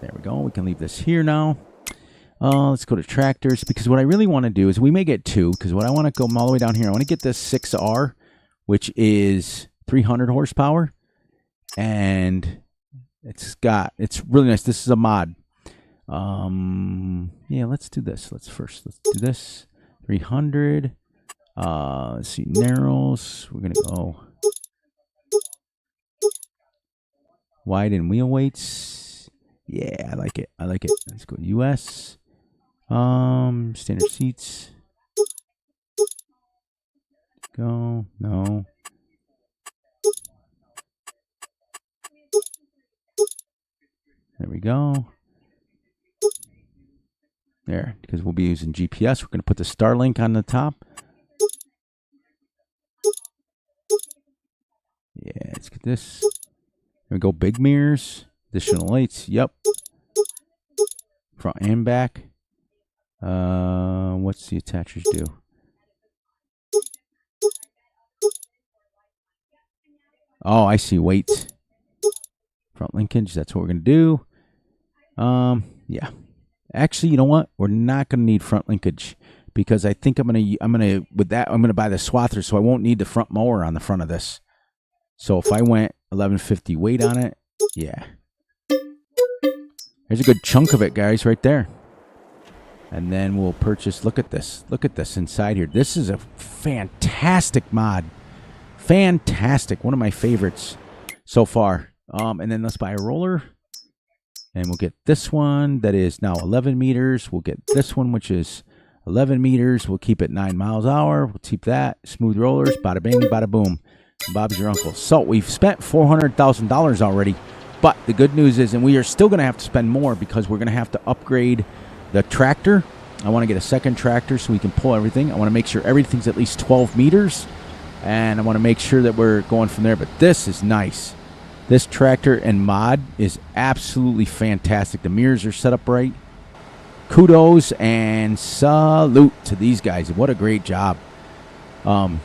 There we go. We can leave this here now. Let's go to tractors, because what I really want to do is we may get 2, because what I want to go all the way down here. I want to get this 6R, which is 300 horsepower, and it's really nice. This is a mod. Yeah, let's do this. Let's do this. 300. Let's see, narrows. We're gonna go wide and wheel weights. Yeah, I like it. Let's go US. Standard seats. Go. No. There we go. There, because we'll be using GPS. We're going to put the Starlink on the top. Yeah, let's get this. There we go. Big mirrors. Additional lights. Yep. Front and back. What's the attachers do? Oh, I see. Weights. Front linkage. That's what we're going to do. Yeah. Actually, you know what? We're not going to need front linkage, because I think I'm going to buy the swather, so I won't need the front mower on the front of this. So if I went 1150 weight on it, yeah. There's a good chunk of it, guys, right there. And then we'll purchase, look at this inside here. This is a fantastic mod. Fantastic, one of my favorites so far. And then let's buy a roller. And we'll get this one that is now 11 meters. We'll get this one, which is 11 meters. We'll keep it 9 miles an hour. We'll keep that. Smooth rollers, bada bing, bada boom. Bob's your uncle. So we've spent $400,000 already. But the good news is, and we are still going to have to spend more because we're going to have to upgrade the tractor. I want to get a second tractor so we can pull everything. I want to make sure everything's at least 12 meters. And I want to make sure that we're going from there. But this is nice. This tractor and mod is absolutely fantastic. The mirrors are set up right. Kudos and salute to these guys. What a great job. And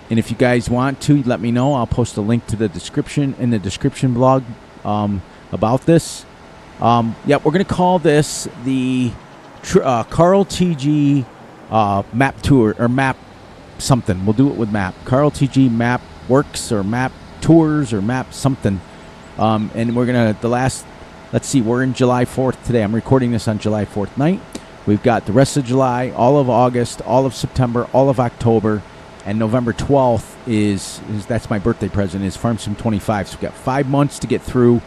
if you guys want to, let me know. I'll post a link to the description in the description blog about this. Yeah, we're going to call this the Carl TG map tour or map something. We'll do it with map. Carl TG map works or map tours or map something. And we're going to, let's see, we're in July 4th today. I'm recording this on July 4th night. We've got the rest of July, all of August, all of September, all of October, and November 12th is that's my birthday present, is Fs22. So we've got 5 months to get through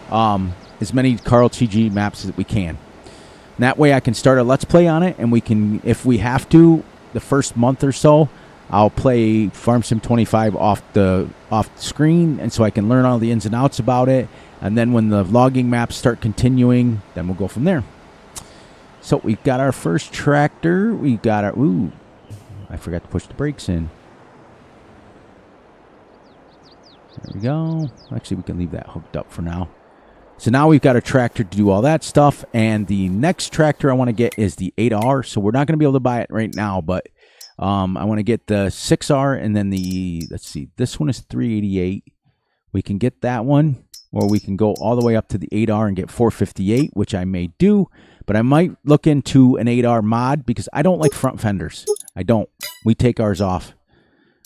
as many Carl TG maps as we can. And that way I can start a Let's Play on it, and we can, if we have to, the first month or so, I'll play Fs22 off the screen, and so I can learn all the ins and outs about it. And then when the logging maps start continuing, then we'll go from there. So we've got our first tractor. We've got our, ooh, I forgot to push the brakes in. There we go. Actually, we can leave that hooked up for now. So now we've got a tractor to do all that stuff. And the next tractor I want to get is the 8R. So we're not going to be able to buy it right now, but I want to get the 6R, and then the, let's see, this one is 388. We can get that one, or we can go all the way up to the 8R and get 458, which I may do. But I might look into an 8R mod because I don't like front fenders. I don't. We take ours off.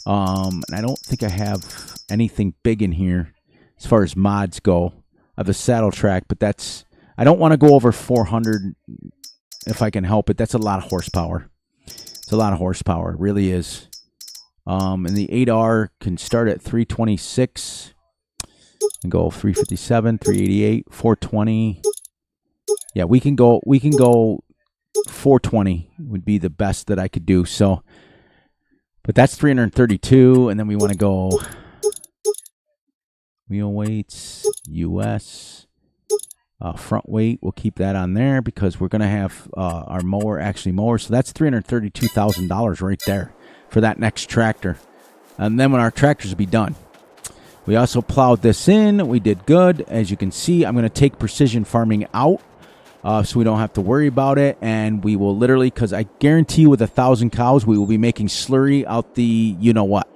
And I don't think I have anything big in here as far as mods go. I have a saddle track, but that's, I don't want to go over 400 if I can help it. That's a lot of horsepower. It's a lot of horsepower. It really is. And the 8R can start at 326 and go 357, 388, 420. Yeah, we can go 420 would be the best that I could do. So, but that's 332, and then we want to go wheel weights, US, front weight. We'll keep that on there because we're going to have our mower, so that's $332,000 right there for that next tractor. And then when our tractors will be done. We also plowed this in. We did good. As you can see, I'm going to take precision farming out. So we don't have to worry about it, and we will literally, because I guarantee you with 1,000 cows, we will be making slurry out the you-know-what.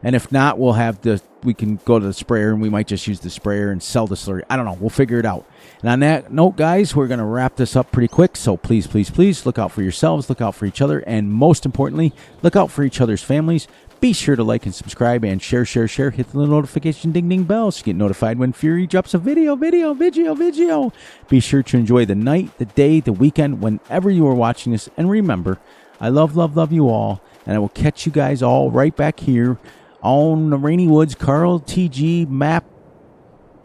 And if not, we'll have we can go to the sprayer, and we might just use the sprayer and sell the slurry. I don't know. We'll figure it out. And on that note, guys, we're going to wrap this up pretty quick. So please, please, please look out for yourselves, look out for each other, and most importantly, look out for each other's families. Be sure to like and subscribe and share. Hit the little notification ding bell so you get notified when Fury drops a video. Be sure to enjoy the night, the day, the weekend, whenever you are watching this. And remember, I love you all. And I will catch you guys all right back here on the Rainy Woods Carl TG map.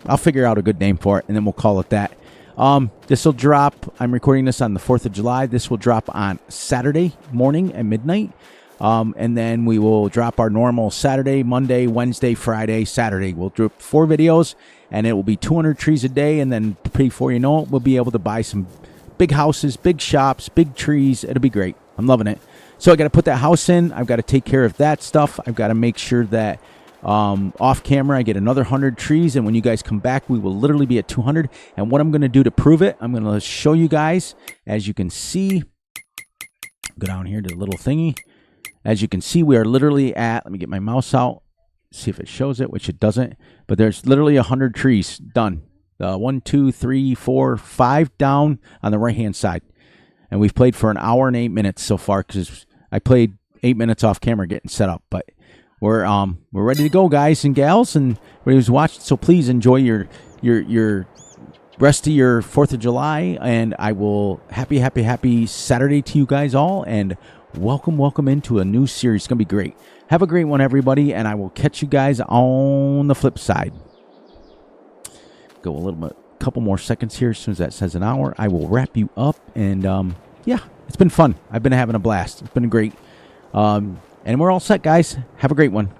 I'll figure out a good name for it, and then we'll call it that. This will drop. I'm recording this on the 4th of July. This will drop on Saturday morning at midnight. And then we will drop our normal Saturday, Monday, Wednesday, Friday, Saturday. We'll drop 4 videos, and it will be 200 trees a day. And then before you know it, we'll be able to buy some big houses, big shops, big trees. It'll be great. I'm loving it. So I got to put that house in. I've got to take care of that stuff. I've got to make sure that off camera I get another 100 trees. And when you guys come back, we will literally be at 200. And what I'm going to do to prove it, I'm going to show you guys. As you can see, go down here to the little thingy. As you can see, we are literally at, let me get my mouse out, see if it shows it, which it doesn't. But there's literally 100 trees done. 1, 2, 3, 4, 5 down on the right-hand side. And we've played for an hour and 8 minutes so far because I played 8 minutes off camera getting set up. But we're ready to go, guys and gals, and everybody who's watching. So please enjoy your rest of your 4th of July, and I will happy Saturday to you guys all, and welcome into a new series. It's going to be great. Have a great one, everybody, and I will catch you guys on the flip side. Go a little bit, couple more seconds here. As soon as that says an hour, I will wrap you up, and yeah, it's been fun. I've been having a blast. It's been great. And we're all set, guys. Have a great one.